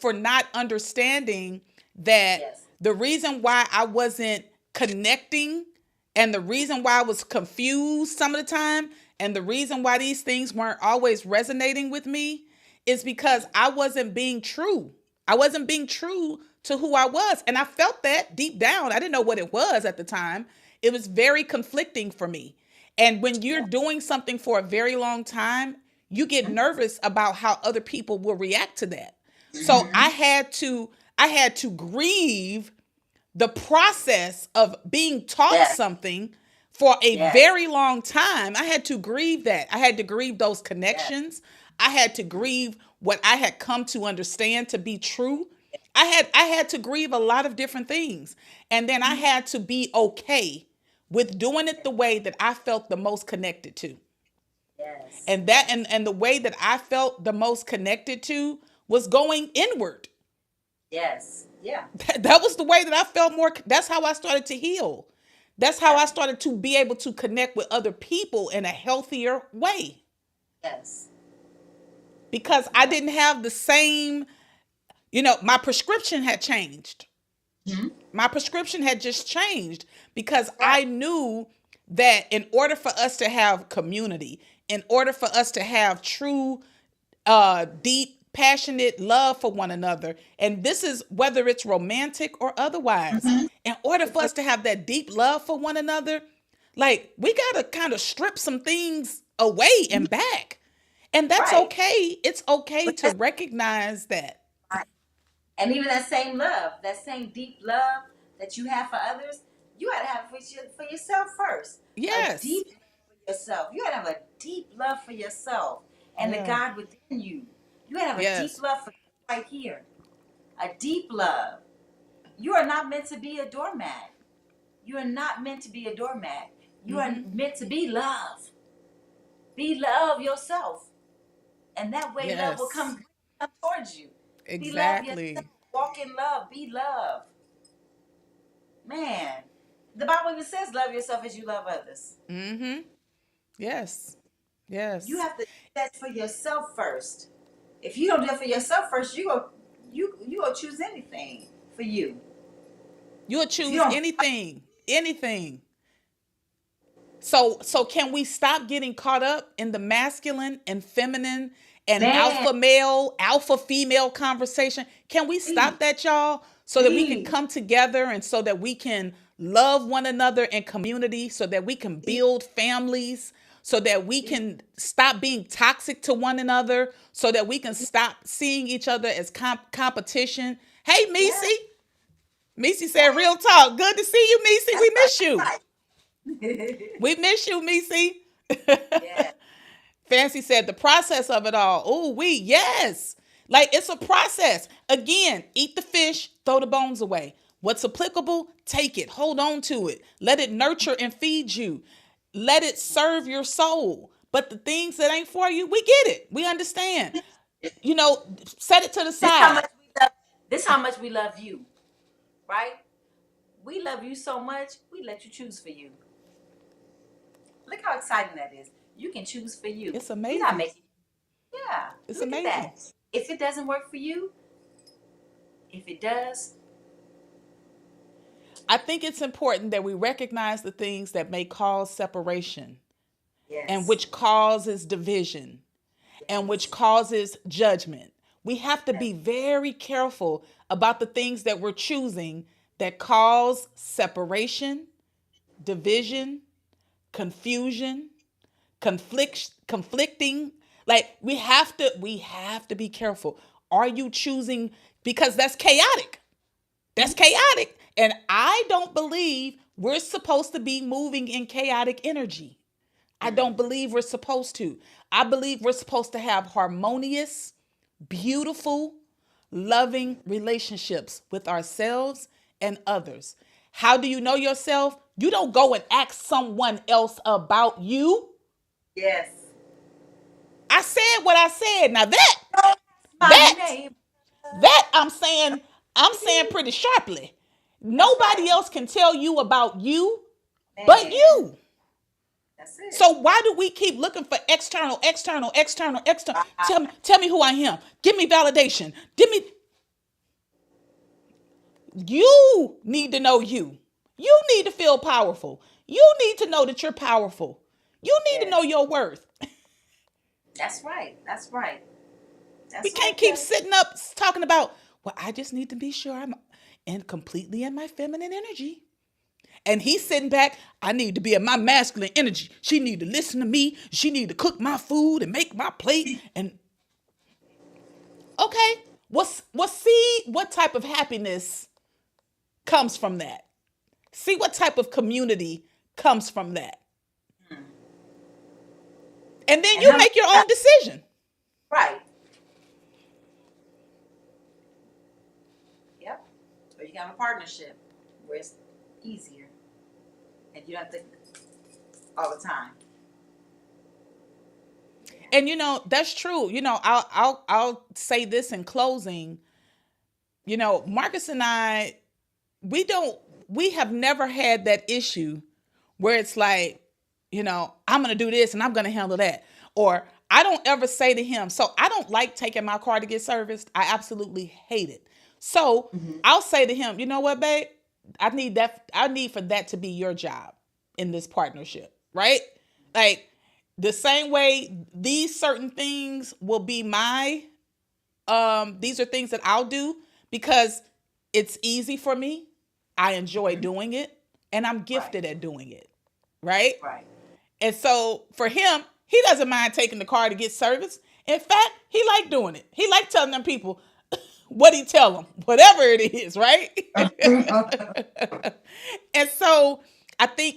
for not understanding that yes. the reason why I wasn't connecting and the reason why I was confused some of the time and the reason why these things weren't always resonating with me is because I wasn't being true. I wasn't being true to who I was. And I felt that deep down. I didn't know what it was at the time. It was very conflicting for me. And when you're Yeah. doing something for a very long time, you get nervous about how other people will react to that. So Mm-hmm. I had to grieve the process of being taught Yes, something for a yes, very long time. I had to grieve that. I had to grieve those yes. connections. I had to grieve what I had come to understand to be true. I had to grieve a lot of different things. And then I had to be okay with doing it the way that I felt the most connected to. Yes, And that yes, and the way that I felt the most connected to was going inward. yes, yeah, That was the way that I felt more. That's how I started to heal. That's how yeah, I started to be able to connect with other people in a healthier way yes, because I yeah. didn't have the same, my prescription had changed. Hmm. My prescription had just changed because Right. I knew that in order for us to have community, in order for us to have true deep, passionate love for one another. And this is whether it's romantic or otherwise. Hmm. In order for us to have that deep love for one another, like we got to kind of strip some things away and back. And that's Right. okay. It's okay But to that's recognize that. right. And even that same love, that same deep love that you have for others, you gotta have it for yourself first. A Yes. deep love for yourself. You gotta have a deep love for yourself and the Yeah. God within you. You gotta have a deep Yes. love for right here. A deep love. You are not meant to be a doormat. You are not meant to be a doormat. You are Hmm. meant to be love. Be love yourself. And that way love will Yes. come towards you. Be love yourself. Exactly. Walk in love. Be love. Man. The Bible even says love yourself as you love others. Hmm. Yes. You Yes. have to do that for yourself first. If you don't do it for yourself first, you go choose anything for you. You'll If you choose don't anything. Anything. So can we stop getting caught up in the masculine and feminine and man, alpha male, alpha female conversation? Can we please, stop that, y'all? So that we can please, come together and so that we can love one another in community, so that we can please, build families, so that we please, can stop being toxic to one another, so that we can stop seeing each other as competition. Hey, yeah, Misi. Misi said, real talk. Good to see you, Misi. that's We miss you. right. We miss you, Misi. Yeah, Fancy said the process of it all. Oh, yes. Like it's a process. Again, eat the fish, throw the bones away. What's applicable, take it, hold on to it. Let it nurture and feed you. Let it serve your soul. But the things that ain't for you, we get it. We understand. Set it to the this how side. much we love. This how much we love you, right? We love you so much. We let you choose for you. Look how exciting that is. You can choose for you. It's We're not amazing. making. Yeah, It's look at amazing. that. If it doesn't work for you, if it does, I think it's important that we recognize the things that may cause separation and yes, which causes division and which yes, causes judgment. We have to yes, be very careful about the things that we're choosing that cause separation, division, confusion, conflicting. Like we have to be careful. Are you choosing because that's chaotic? That's chaotic. And I don't believe we're supposed to be moving in chaotic energy. I mm, don't believe we're supposed to. I believe we're supposed to have harmonious, beautiful, loving relationships with ourselves and others. How do you know yourself? You don't go and ask someone else about you. Yes. I said what I said. Now My that, neighbor. I'm saying pretty sharply. That's Nobody right. else can tell you about you but Man. you. That's it. So why do we keep looking for external? Right. Tell me who I am. Give me validation. Give me. You need to know you. You need to feel powerful. You need to know that you're powerful. You need to know Yes. your worth. That's right. That's right. We That's can't right, keep Kelly. sitting up talking about, well, I just need to be sure I'm completely in my feminine energy. And he's sitting back, I need to be in my masculine energy. She need to listen to me. She need to cook my food and make my plate. And okay, see what type of happiness comes from that. See what type of community comes from that. And then And you how make your own decision. right. Yep. Or you can have a partnership where it's easier and you don't have to all the time. And that's true. I'll say this in closing. Marcus and I, we have never had that issue where it's like, I'm going to do this and I'm going to handle that. Or I don't ever say to him, so I don't like taking my car to get serviced. I absolutely hate it. So I'll say to him, you know what, babe? I need for that to be your job in this partnership, right? Like the same way these certain things will be these are things that I'll do because it's easy for me. I enjoy doing it and I'm Right. gifted at doing it, right? Right. And so for him, he doesn't mind taking the car to get service. In fact, he like doing it. He like telling them people what he tell them, whatever it is, right? And so I think,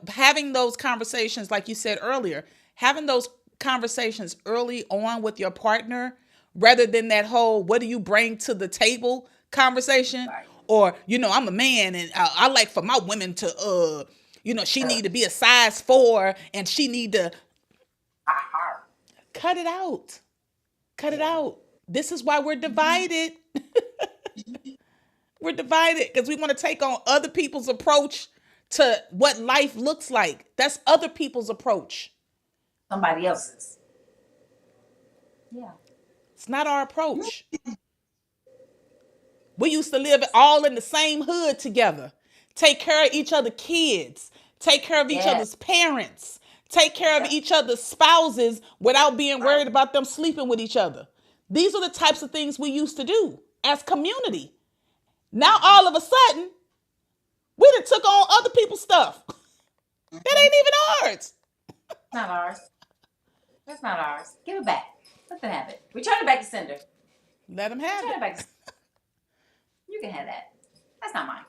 having those conversations, like you said earlier, having those conversations early on with your partner, rather than that whole, what do you bring to the table conversation? Right. Or, I'm a man and I like for my women to, she need to be a size 4 and she need to cut it out. Cut it out. This is why we're divided. We're divided because we want to take on other people's approach to what life looks like. That's other people's approach. Somebody else's. Yeah. It's not our approach. We used to live all in the same hood together, take care of each other's kids, take care of each Yes. other's parents, take care of Yep. each other's spouses without being Right. worried about them sleeping with each other. These are the types of things we used to do as community. Now all of a sudden, we done took on other people's stuff. That ain't even ours. It's not ours. That's not ours. Give it back. Let them have it. Return it back to sender. Let them have Return it it. back to You can have that. That's not mine.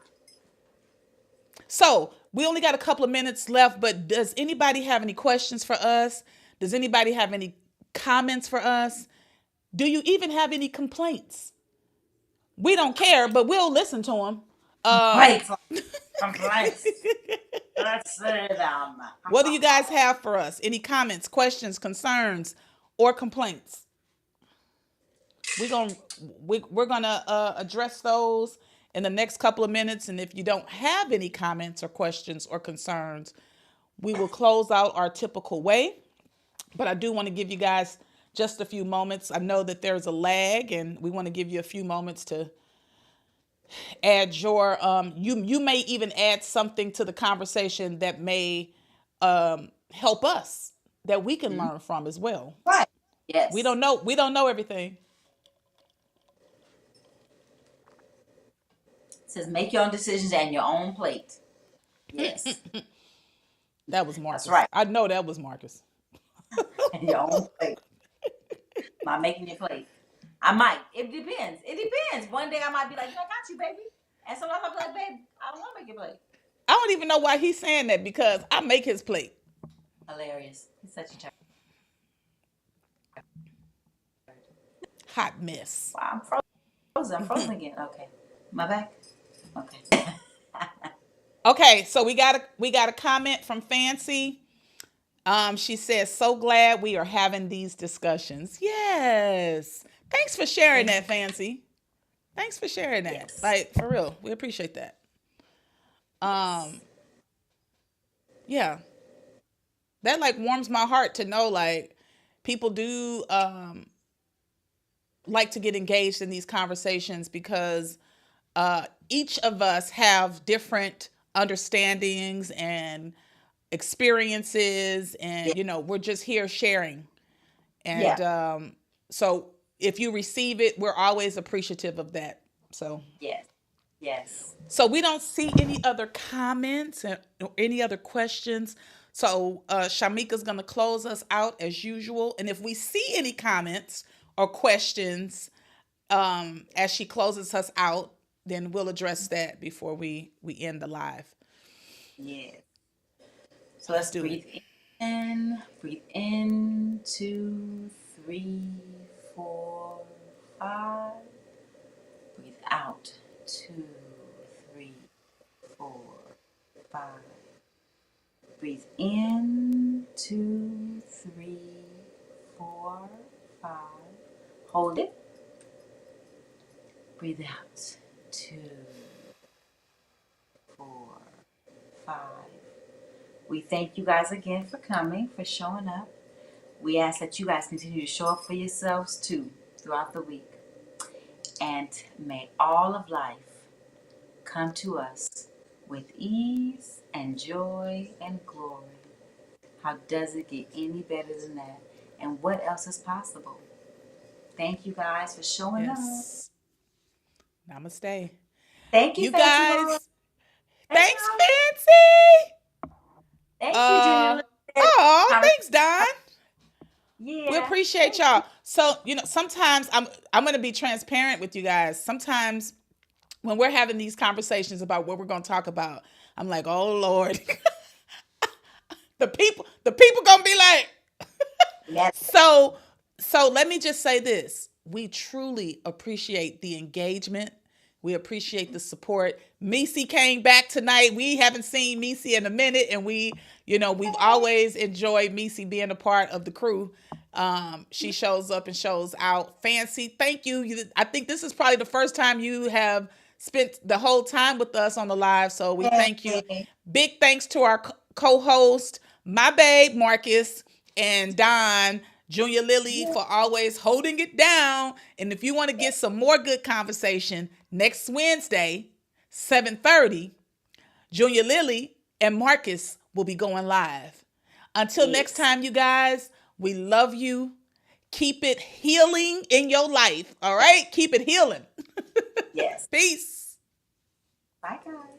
So we only got a couple of minutes left, but does anybody have any questions for us? Does anybody have any comments for us? Do you even have any complaints? We don't care, but we'll listen to them. Right. Complaints. That's it. What do you guys have for us? Any comments, questions, concerns, or complaints? We're gonna address those in the next couple of minutes, and if you don't have any comments or questions or concerns, we will close out our typical way. But I do want to give you guys just a few moments. I know that there's a lag, and we want to give you a few moments to add your you may even add something to the conversation that may help us, that we can learn from as well. Right. Yes. We don't know everything. It says make your own decisions and your own plate. Yes. That was Marcus. That's right. I know that was Marcus. And your own plate. Not making your plate. I might. It depends. It depends. One day I might be like, I got you, baby. And sometimes I'll be like, babe, I don't want to make your plate. I don't even know why he's saying that, because I make his plate. Hilarious. He's such a turd. Hot mess. Wow, I'm frozen. I'm frozen again. Okay. My back. Okay. Okay, so we got a comment from Fancy. She says, "So glad we are having these discussions." Yes. Thanks for sharing that, Fancy. Thanks for sharing that. Yes. Like, for real, we appreciate that. Um, yeah, that like warms my heart to know like people do like to get engaged in these conversations because each of us have different understandings and experiences, Yeah. and we're just here sharing. And Yeah. so if you receive it, we're always appreciative of that. So Yes. Yes. we don't see any other comments or any other questions. So Shamika's going to close us out as usual. And if we see any comments or questions as she closes us out, then we'll address that before we end the live. Yes. So Let's let's do breathe it. in. Breathe in. 2, 3, 4, 5. Breathe out. 2, 3, 4, 5. Breathe in. 2, 3, 4, 5. Hold it. Breathe out. 2, 4, 5. We thank you guys again for coming, for showing up. We ask that you guys continue to show up for yourselves too throughout the week. And may all of life come to us with ease and joy and glory. How does it get any better than that? And what else is possible? Thank you guys for showing up. Yes. Namaste. Thank you, You Fancy Mom. guys, thanks, Mom. Fancy. Thank you, Junior. Thanks, Don. We Yeah. appreciate y'all. So, sometimes I'm going to be transparent with you guys. Sometimes when we're having these conversations about what we're going to talk about, I'm like, "Oh Lord." the people going to be like, Yes. So let me just say this. We truly appreciate the engagement. We appreciate the support. Misi came back tonight. We haven't seen Misi in a minute, and we've always enjoyed Misi being a part of the crew. She shows up and shows out. Fancy, thank you. I think this is probably the first time you have spent the whole time with us on the live, so we thank you. Big thanks to our co-host, my babe Marcus, and Don, Junior Lily, for always holding it down. And if you want to get some more good conversation, next Wednesday, 7:30, Junior Lily and Marcus will be going live. Until next time, you guys, we love you. Keep it healing in your life, all right? Keep it healing. Yes. Peace. Bye, guys.